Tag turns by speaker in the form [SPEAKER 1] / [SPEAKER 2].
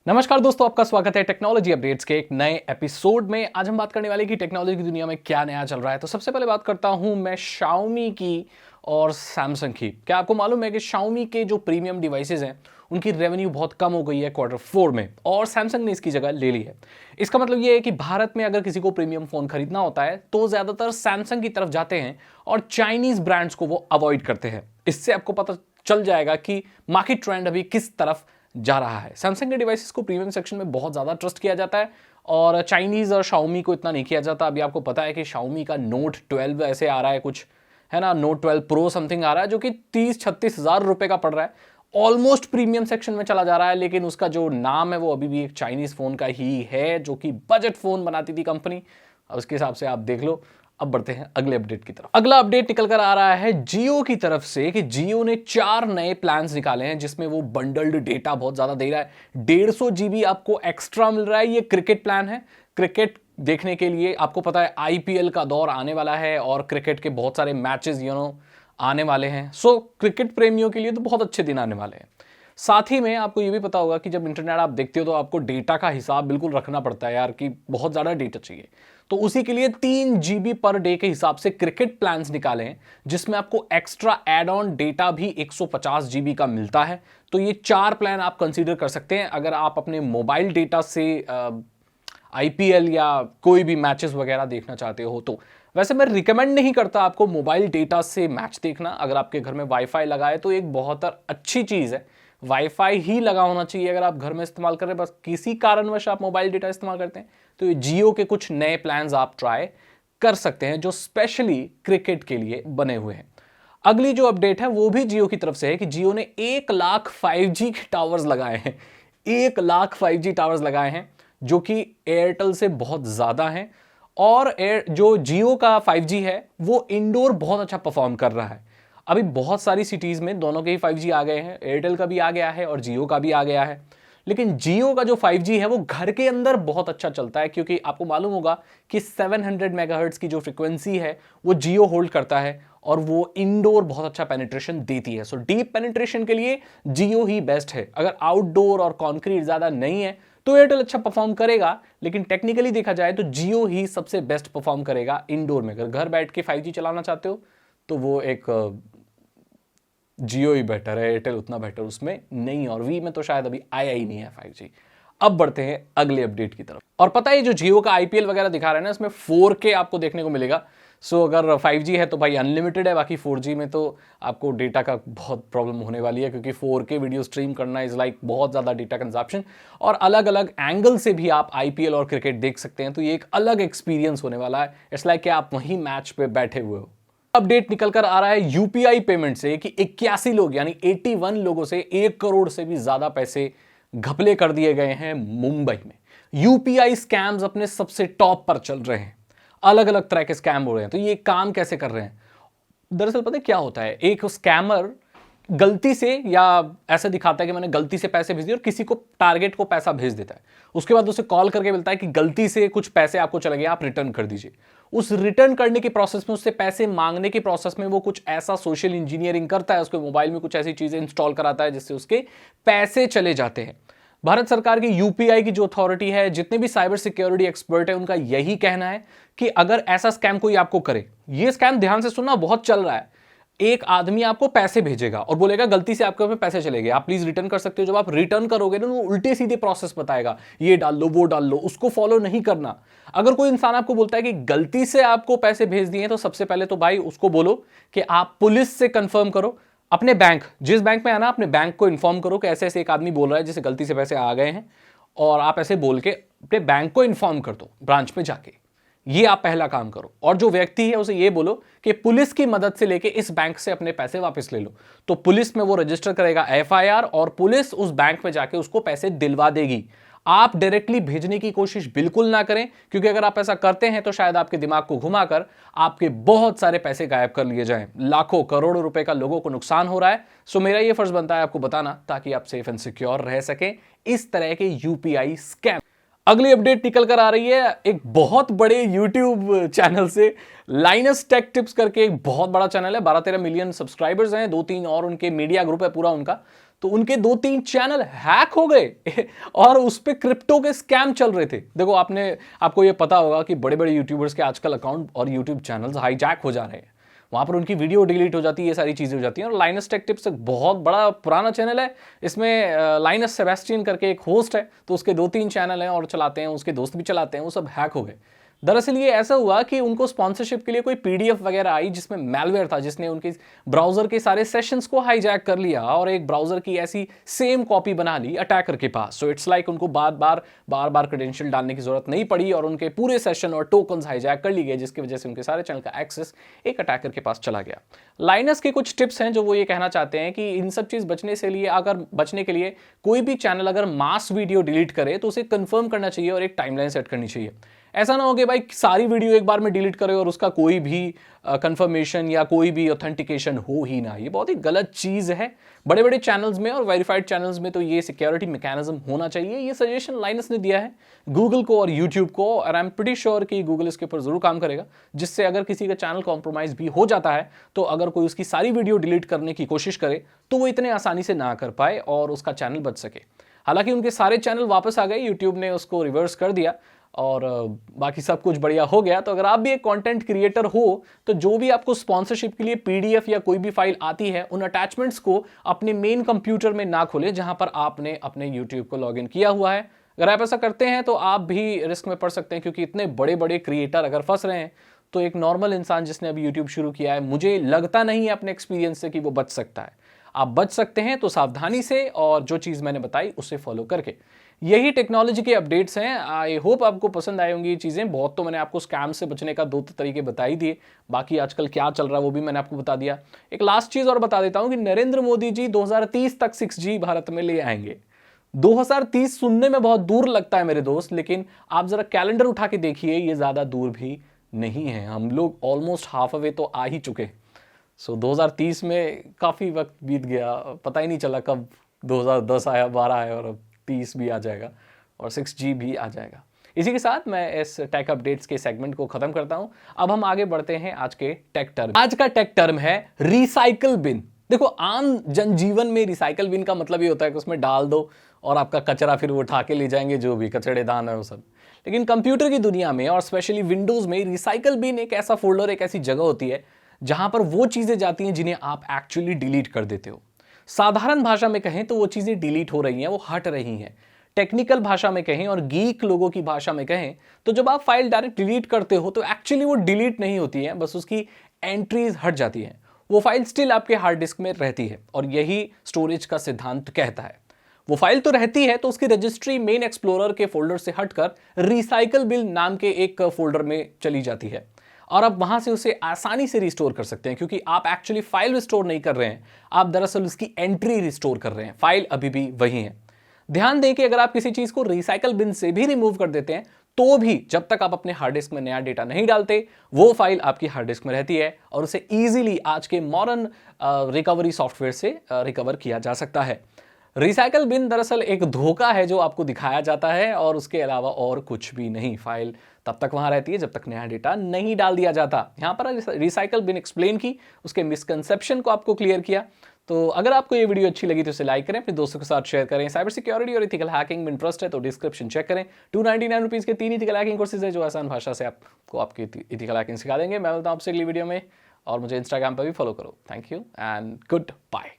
[SPEAKER 1] नमस्कार दोस्तों, आपका स्वागत है टेक्नोलॉजी अपडेट्स के एक नए एपिसोड में। आज हम बात करने वाले कि टेक्नोलॉजी की दुनिया में क्या नया चल रहा है। तो सबसे पहले बात करता हूं मैं Xiaomi की और सैमसंग की। क्या आपको मालूम है कि Xiaomi के जो प्रीमियम डिवाइसेज हैं उनकी रेवेन्यू बहुत कम हो गई है Q4 में और सैमसंग ने इसकी जगह ले ली है। इसका मतलब ये है कि भारत में अगर किसी को प्रीमियम फोन खरीदना होता है तो ज्यादातर सैमसंग की तरफ जाते हैं और चाइनीज ब्रांड्स को वो अवॉइड करते हैं। इससे आपको पता चल जाएगा कि मार्केट ट्रेंड अभी किस तरफ जा रहा है। सैमसंग के डिवाइसेस को प्रीमियम सेक्शन में बहुत ज़्यादा ट्रस्ट किया जाता है और चाइनीज़ और Xiaomi को इतना नहीं किया जाता। अभी आपको पता है कि Xiaomi का Note 12 ऐसे आ रहा है, कुछ है ना, Note 12 Pro समथिंग आ रहा है जो कि 30-36 हज़ार रुपये का पड़ रहा है। ऑलमोस्ट प्रीमियम सेक्शन में चला जा रहा है, लेकिन उसका जो नाम है वो अभी भी एक चाइनीज़ फ़ोन का ही है जो कि बजट फ़ोन बनाती थी कंपनी। अब उसके हिसाब से आप देख लो। अब बढ़ते हैं अगले अपडेट की तरफ। अगला अपडेट निकल कर आ रहा है जियो की तरफ से कि जियो ने 4 नए प्लान्स निकाले हैं जिसमें वो बंडल्ड डेटा बहुत ज्यादा दे रहा है। 150 GB आपको एक्स्ट्रा मिल रहा है। ये क्रिकेट प्लान है। क्रिकेट देखने के लिए आपको पता है IPL का दौर आने वाला है और क्रिकेट के बहुत सारे मैचेस आने वाले हैं। सो क्रिकेट प्रेमियों के लिए तो बहुत अच्छे दिन आने वाले हैं। साथ ही में आपको ये भी पता होगा कि जब इंटरनेट आप देखते हो तो आपको डेटा का हिसाब बिल्कुल रखना पड़ता है यार, कि बहुत ज़्यादा डेटा चाहिए। तो उसी के लिए 3 GB पर डे के हिसाब से क्रिकेट प्लान्स निकाले हैं जिसमें आपको एक्स्ट्रा एड ऑन डेटा भी 150 GB का मिलता है। तो ये 4 प्लान आप कंसीडर कर सकते हैं अगर आप अपने मोबाइल डेटा से IPL या कोई भी मैचेस वगैरह देखना चाहते हो तो। वैसे मैं रिकमेंड नहीं करता आपको मोबाइल डेटा से मैच देखना। अगर आपके घर में वाईफाई लगा है तो एक बहुत अच्छी चीज़ है, वाईफाई ही लगा होना चाहिए। अगर आप घर में इस्तेमाल कर रहे हैं, बस किसी कारणवश आप मोबाइल डेटा इस्तेमाल करते हैं तो ये जियो के कुछ नए प्लान्स आप ट्राई कर सकते हैं जो स्पेशली क्रिकेट के लिए बने हुए हैं। अगली जो अपडेट है वो भी जियो की तरफ से है कि जियो ने 1 लाख 5G के टावर्स लगाए हैं। 1 लाख 5G टावर्स लगाए हैं जो कि एयरटेल से बहुत ज़्यादा हैं। और जो जियो का 5G है वो इंडोर बहुत अच्छा परफॉर्म कर रहा है। अभी बहुत सारी सिटीज़ में दोनों के ही 5G आ गए हैं, एयरटेल का भी आ गया है और जियो का भी आ गया है। लेकिन जियो का जो 5G है वो घर के अंदर बहुत अच्छा चलता है, क्योंकि आपको मालूम होगा कि 700 मेगाहर्ट्ज़ की जो फ्रीक्वेंसी है वो जियो होल्ड करता है और वो इंडोर बहुत अच्छा पेनिट्रेशन देती है। सो डीप पेनिट्रेशन के लिए जियो ही बेस्ट है। अगर आउटडोर और कॉन्क्रीट ज़्यादा नहीं है तो एयरटेल अच्छा परफॉर्म करेगा, लेकिन टेक्निकली देखा जाए तो जियो ही सबसे बेस्ट परफॉर्म करेगा इंडोर में। अगर घर बैठ के 5G चलाना चाहते हो तो वो एक जियो ही बेटर है, एयरटेल उतना बेटर उसमें नहीं, और वी में तो शायद अभी आया ही नहीं है 5G। अब बढ़ते हैं अगले अपडेट की तरफ। और पता है जो जियो का IPL वगैरह दिखा रहे हैं ना, इसमें 4K आपको देखने को मिलेगा। सो अगर 5G है तो भाई अनलिमिटेड है, बाकी 4G में तो आपको डेटा का बहुत प्रॉब्लम होने वाली है, क्योंकि 4K वीडियो स्ट्रीम करना इज लाइक बहुत ज़्यादा डेटा कंजप्शन, और अलग अलग एंगल से भी आप IPL और क्रिकेट देख सकते हैं। तो ये एक अलग एक्सपीरियंस होने वाला है। इट्स लाइक कि आप वहीं मैच पे बैठे हुए हो। अपडेट निकल कर आ रहा है UPI पेमेंट से कि 81 लोग यानी 81 लोगों से 1 करोड़ से भी ज्यादा पैसे घपले कर दिए गए हैं मुंबई में। UPI स्कैम्स अपने सबसे टॉप पर चल रहे हैं। अलग अलग तरह के स्कैम हो रहे हैं। तो ये काम कैसे कर रहे हैं? दरअसल पता है क्या होता है, एक स्कैमर गलती से या ऐसे दिखाता है कि मैंने गलती से पैसे भेज दिए और किसी को टारगेट को पैसा भेज देता है। उसके बाद उसे कॉल करके बोलता है कि गलती से कुछ पैसे आपको चले गए, आप रिटर्न कर दीजिए। उस रिटर्न करने के प्रोसेस में, उससे पैसे मांगने के प्रोसेस में वो कुछ ऐसा सोशल इंजीनियरिंग करता है, उसके मोबाइल में कुछ ऐसी चीजें इंस्टॉल कराता है जिससे उसके पैसे चले जाते हैं। भारत सरकार की UPI की जो अथॉरिटी है, जितने भी साइबर सिक्योरिटी एक्सपर्ट है, उनका यही कहना है कि अगर ऐसा स्कैम कोई आपको करे, ये स्कैम ध्यान से सुनना बहुत चल रहा है। एक आदमी आपको पैसे भेजेगा और बोलेगा गलती से आपके में पैसे चले गए, आप प्लीज रिटर्न कर सकते हो। जब आप रिटर्न करोगे ना, वो उल्टे सीधे प्रोसेस बताएगा, ये डाल लो वो डाल लो, उसको फॉलो नहीं करना। अगर कोई इंसान आपको बोलता है कि गलती से आपको पैसे भेज दिए, तो सबसे पहले तो भाई उसको बोलो कि आप पुलिस से कंफर्म करो। अपने बैंक, जिस बैंक में आना, अपने बैंक को इन्फॉर्म करो कि ऐसे ऐसे एक आदमी बोल रहा है जिसे गलती से पैसे आ गए हैं, और आप ऐसे बोल के अपने बैंक को इन्फॉर्म कर दो ब्रांच में जाके। ये आप पहला काम करो। और जो व्यक्ति है उसे ये बोलो कि पुलिस की मदद से लेके इस बैंक से अपने पैसे वापस ले लो। तो पुलिस में वो रजिस्टर करेगा FIR और पुलिस उस बैंक में जाके उसको पैसे दिलवा देगी। आप डायरेक्टली भेजने की कोशिश बिल्कुल ना करें, क्योंकि अगर आप ऐसा करते हैं तो शायद आपके दिमाग को घुमाकर आपके बहुत सारे पैसे गायब कर लिए जाएं। लाखों करोड़ों रुपए का लोगों को नुकसान हो रहा है। सो मेरा ये फर्ज बनता है आपको बताना, ताकि आप सेफ एंड सिक्योर रह सकें इस तरह के UPI स्कैम। अगली अपडेट निकल कर आ रही है एक बहुत बड़े YouTube चैनल से। लाइनस टेक टिप्स करके एक बहुत बड़ा चैनल है, 12-13 मिलियन सब्सक्राइबर्स हैं, 2-3 और उनके मीडिया ग्रुप है पूरा उनका। तो उनके 2-3 चैनल हैक हो गए और उस पे क्रिप्टो के स्कैम चल रहे थे। देखो आपको ये पता होगा कि बड़े बड़े यूट्यूबर्स के आजकल अकाउंट और यूट्यूब चैनल्स हाईजैक हो जा रहे हैं, वहां पर उनकी वीडियो डिलीट हो जाती है, ये सारी चीजें हो जाती हैं। और लाइनस टेक टिप्स एक बहुत बड़ा पुराना चैनल है, इसमें लाइनस सेबेस्टियन करके एक होस्ट है, तो उसके 2-3 चैनल हैं और चलाते हैं, उसके दोस्त भी चलाते हैं, वो सब हैक हो गए। दरअसल ये ऐसा हुआ कि उनको स्पॉन्सरशिप के लिए कोई पीडीएफ वगैरह आई जिसमें मैलवेयर था, जिसने उनके ब्राउजर के सारे सेशंस को हाईजैक कर लिया और एक ब्राउजर की ऐसी सेम कॉपी बना ली अटैकर के पास। सो इट्स लाइक उनको बार बार क्रेडेंशियल डालने की जरूरत नहीं पड़ी और उनके पूरे सेशन और टोकन्स हाईजैक कर लिए गए, जिसकी वजह से उनके सारे चैनल का एक्सेस एक अटैकर के पास चला गया। लाइनस के कुछ टिप्स हैं जो वो ये कहना चाहते हैं कि इन सब चीज बचने के लिए कोई भी चैनल अगर मास वीडियो डिलीट करे तो उसे कंफर्म करना चाहिए और एक टाइमलाइन सेट करनी चाहिए। ऐसा ना हो कि भाई सारी वीडियो एक बार में डिलीट करे और उसका कोई भी कंफर्मेशन या कोई भी ऑथेंटिकेशन हो ही ना। ये बहुत ही गलत चीज है। बड़े बड़े चैनल्स में और वेरीफाइड चैनल्स में तो ये सिक्योरिटी मैकेनिज्म होना चाहिए। ये सजेशन लाइनस ने दिया है गूगल को और यूट्यूब को, और आई एम प्रीटी श्योर कि गूगल इसके ऊपर जरूर काम करेगा, जिससे अगर किसी का चैनल कॉम्प्रोमाइज भी हो जाता है तो अगर कोई उसकी सारी वीडियो डिलीट करने की कोशिश करे तो वो इतने आसानी से ना कर पाए और उसका चैनल बच सके। हालांकि उनके सारे चैनल वापस आ गए, यूट्यूब ने उसको रिवर्स कर दिया और बाकी सब कुछ बढ़िया हो गया। तो अगर आप भी एक कंटेंट क्रिएटर हो तो जो भी आपको स्पॉन्सरशिप के लिए पीडीएफ या कोई भी फाइल आती है, उन अटैचमेंट्स को अपने मेन कंप्यूटर में ना खोलें जहां पर आपने अपने यूट्यूब को लॉगिन किया हुआ है। अगर आप ऐसा करते हैं तो आप भी रिस्क में पड़ सकते हैं, क्योंकि इतने बड़े बड़े क्रिएटर अगर फंस रहे हैं तो एक नॉर्मल इंसान जिसने अभी यूट्यूब शुरू किया है, मुझे लगता नहीं है अपने एक्सपीरियंस से कि वो बच सकता है। आप बच सकते हैं तो सावधानी से और जो चीज मैंने बताई उसे फॉलो करके। यही टेक्नोलॉजी के अपडेट्स हैं। आई होप आपको पसंद आई होंगी ये चीजें। बहुत तो मैंने आपको स्कैम से बचने का 2 तरीके बता ही दिए, बाकी आजकल क्या चल रहा है वो भी मैंने आपको बता दिया। एक लास्ट चीज और बता देता हूं कि नरेंद्र मोदी जी 2030 तक 6G भारत में ले आएंगे। 2030 सुनने में बहुत दूर लगता है मेरे दोस्त, लेकिन आप जरा कैलेंडर उठा के देखिए, ये ज्यादा दूर भी नहीं है। हम लोग ऑलमोस्ट हाफ अवे तो आ ही चुके। सो 2030 में काफ़ी वक्त बीत गया, पता ही नहीं चला कब 2010 आया, 12 आया और अब 30 भी आ जाएगा और 6G भी आ जाएगा। इसी के साथ मैं इस टेक अपडेट्स के सेगमेंट को खत्म करता हूं। अब हम आगे बढ़ते हैं आज के टेक टर्म। आज का टेक टर्म है रिसाइकल बिन। देखो, आम जनजीवन में रिसाइकल बिन का मतलब ये होता है कि उसमें डाल दो और आपका कचरा फिर वो उठा के ले जाएंगे, जो भी कचड़ेदान है वो सब। लेकिन कंप्यूटर की दुनिया में और स्पेशली विंडोज में रिसाइकल बिन एक ऐसा फोल्डर, एक ऐसी जगह होती है जहां पर वो चीजें जाती हैं जिन्हें आप एक्चुअली डिलीट कर देते हो। साधारण भाषा में कहें तो वो चीजें डिलीट हो रही हैं, वो हट रही हैं। टेक्निकल भाषा में कहें और गीक लोगों की भाषा में कहें तो जब आप फाइल डायरेक्ट डिलीट करते हो तो एक्चुअली वो डिलीट नहीं होती है, बस उसकी एंट्रीज हट जाती हैं। वो फाइल स्टिल आपके हार्ड डिस्क में रहती है और यही स्टोरेज का सिद्धांत कहता है। वो फाइल तो रहती है तो उसकी रजिस्ट्री मेन एक्सप्लोरर के फोल्डर से हटकर रिसाइकल बिन नाम के एक फोल्डर में चली जाती है और आप वहां से उसे आसानी से रिस्टोर कर सकते हैं, क्योंकि आप एक्चुअली फाइल रिस्टोर नहीं कर रहे हैं, आप दरअसल उसकी एंट्री रिस्टोर कर रहे हैं। फाइल अभी भी वही है। ध्यान दें कि अगर आप किसी चीज को रिसाइकल बिन से भी रिमूव कर देते हैं तो भी जब तक आप अपने हार्ड डिस्क में नया डेटा नहीं डालते, वो फाइल आपकी हार्ड डिस्क में रहती है और उसे इजीली आज के मॉडर्न रिकवरी सॉफ्टवेयर से रिकवर किया जा सकता है। रिसाइकल बिन दरअसल एक धोखा है जो आपको दिखाया जाता है और उसके अलावा और कुछ भी नहीं। फाइल तब तक वहां रहती है जब तक नया डेटा नहीं डाल दिया जाता। यहां पर रिसाइकल बिन एक्सप्लेन की, उसके मिसकंसेप्शन को आपको क्लियर किया। तो अगर आपको ये वीडियो अच्छी लगी तो इसे लाइक करें, अपने दोस्तों के साथ शेयर करें। साइबर सिक्योरिटी और इथिकल हैकिंग में इंटरेस्ट है तो डिस्क्रिप्शन चेक करें। 299 रुपीज के 3 इथिकल हैकिंग कोर्सेज है जो आसान भाषा से आपको आपकी इथिकल हैकिंग सिखा देंगे। मैं मिलता हूं आपसे अगली वीडियो में और मुझे इंस्टाग्राम पर भी फॉलो करो। Thank you and good bye.